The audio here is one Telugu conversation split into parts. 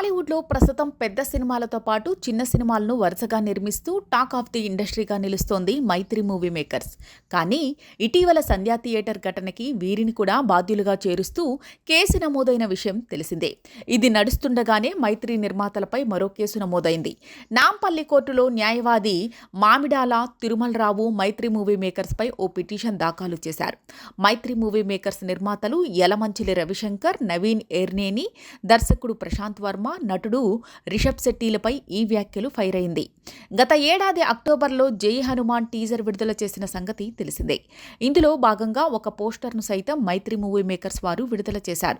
టాలీవుడ్లో ప్రస్తుతం పెద్ద సినిమాలతో పాటు చిన్న సినిమాలను వరుసగా నిర్మిస్తూ టాక్ ఆఫ్ ది ఇండస్ట్రీగా నిలుస్తోంది మైత్రి మూవీ మేకర్స్. కానీ ఇటీవల సంధ్యా థియేటర్ ఘటనకి వీరిని కూడా బాధ్యులుగా చేరుస్తూ కేసు నమోదైన విషయం తెలిసిందే. ఇది నడుస్తుండగానే మైత్రి నిర్మాతలపై మరో కేసు నమోదైంది. నాంపల్లి కోర్టులో న్యాయవాది మామిడాల తిరుమలరావు మైత్రి మూవీ మేకర్స్పై ఓ పిటిషన్ దాఖలు చేశారు. మైత్రి మూవీ మేకర్స్ నిర్మాతలు యలమంచిలి రవిశంకర్, నవీన్ ఎర్నేని, దర్శకుడు ప్రశాంత్ వర్మ, నటుడు రిషబ్ శెట్టిలపై ఈ వ్యాఖ్యలు ఫైర్ అయింది. గత ఏడాది అక్టోబర్లో జై హనుమాన్ టీజర్ విడుదల చేసిన సంగతి తెలిసిందే. ఇందులో భాగంగా ఒక పోస్టర్ను సైతం మైత్రి మూవీ మేకర్స్ వారు విడుదల చేశారు.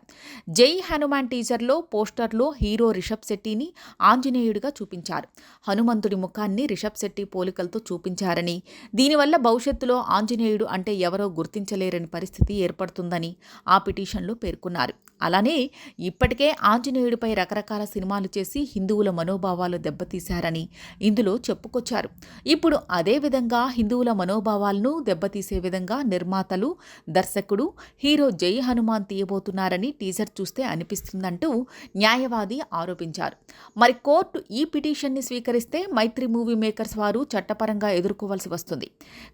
జై హనుమాన్ టీజర్లో పోస్టర్లో హీరో రిషబ్ శెట్టిని ఆంజనేయుడిగా చూపించారు. హనుమంతుడి ముఖాన్ని రిషబ్ శెట్టి పోలికలతో చూపించారని, దీనివల్ల భవిష్యత్తులో ఆంజనేయుడు అంటే ఎవరో గుర్తించలేరని పరిస్థితి ఏర్పడుతుందని ఆ పిటిషన్లో పేర్కొన్నారు. అలానే ఇప్పటికే ఆంజనేయుడిపై రకరకాల సినిమాలు చేసి హిందువుల మనోభావాలు దెబ్బతీశారని ఇందులో చెప్పుకొచ్చారు. ఇప్పుడు అదే విధంగా హిందువుల మనోభావాలను దెబ్బతీసే విధంగా నిర్మాతలు, దర్శకుడు, హీరో జై హనుమాన్ తీయబోతున్నారని టీజర్ చూస్తే అనిపిస్తుందంటూ న్యాయవాది ఆరోపించారు. మరి కోర్టు ఈ పిటిషన్ని స్వీకరిస్తే మైత్రి మూవీ మేకర్స్ వారు చట్టపరంగా ఎదుర్కోవాల్సి వస్తుంది.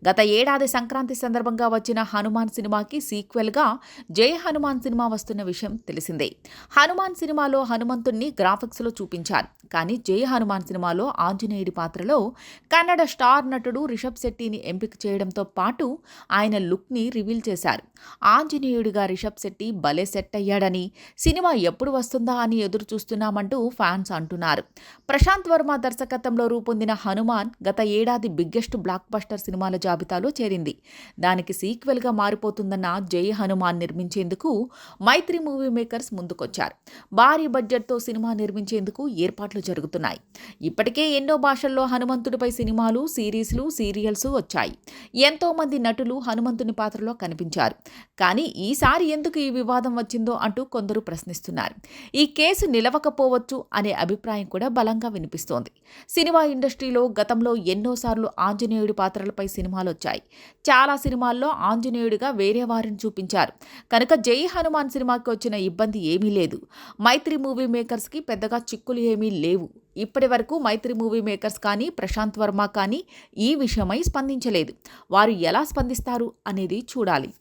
గత ఏడాది సంక్రాంతి సందర్భంగా వచ్చిన హనుమాన్ సినిమాకి సీక్వెల్గా జై హనుమాన్ సినిమా వస్తున్న విషయం తెలిసిందే. హనుమాన్ సినిమాలో హనుమంతుణ్ణి గ్రాఫిక్స్లో చూపించారు. కానీ జై హనుమాన్ సినిమాలో ఆంజనేయుడి పాత్రలో కన్నడ స్టార్ నటుడు రిషబ్ శెట్టిని ఎంపిక చేయడంతో పాటు ఆయన లుక్ని రివీల్ చేశారు. ఆంజనేయుడిగా రిషబ్ శెట్టి భలే సెట్ అయ్యాడని, సినిమా ఎప్పుడు వస్తుందా అని ఎదురు చూస్తున్నామంటూ ఫ్యాన్స్ అంటున్నారు. ప్రశాంత్ వర్మ దర్శకత్వంలో రూపొందిన హనుమాన్ గత ఏడాది బిగ్గెస్ట్ బ్లాక్ బస్టర్ సినిమాల జాబితాలో చేరింది. దానికి సీక్వెల్గా మారిపోతుందన్న జై హనుమాన్ నిర్మించేందుకు మైత్రి మూవీ మేకర్స్ ముందుకొచ్చారు. భారీ బడ్జెట్తో సినిమా నిర్మించేందుకు ఏర్పాట్లు జరుగుతున్నాయి. ఇప్పటికే ఎన్నో భాషల్లో హనుమంతుడిపై సినిమాలు, సిరీస్లు, సీరియల్స్ వచ్చాయి. ఎంతో మంది నటులు హనుమంతుని పాత్రలో కనిపించారు. కానీ ఈసారి ఎందుకు ఈ వివాదం వచ్చిందో అంటూ కొందరు ప్రశ్నిస్తున్నారు. ఈ కేసు నిలవకపోవచ్చు అనే అభిప్రాయం కూడా బలంగా వినిపిస్తోంది. సినిమా ఇండస్ట్రీలో గతంలో ఎన్నోసార్లు ఆంజనేయుడి పాత్రలపై సినిమాలు వచ్చాయి. చాలా సినిమాల్లో ఆంజనేయుడిగా వేరే వారిని చూపించారు. కనుక జై హనుమాన్ సినిమాకి వచ్చిన ఇబ్బంది ఏమీ లేదు. మైత్రి మూవీ మేకర్స్కి పెద్దగా చిక్కులు ఏమీ లేవు. ఇప్పటి వరకు మైత్రి మూవీ మేకర్స్ కానీ, ప్రశాంత్ వర్మ కానీ ఈ విషయమై స్పందించలేదు. వారు ఎలా స్పందిస్తారు అనేది చూడాలి.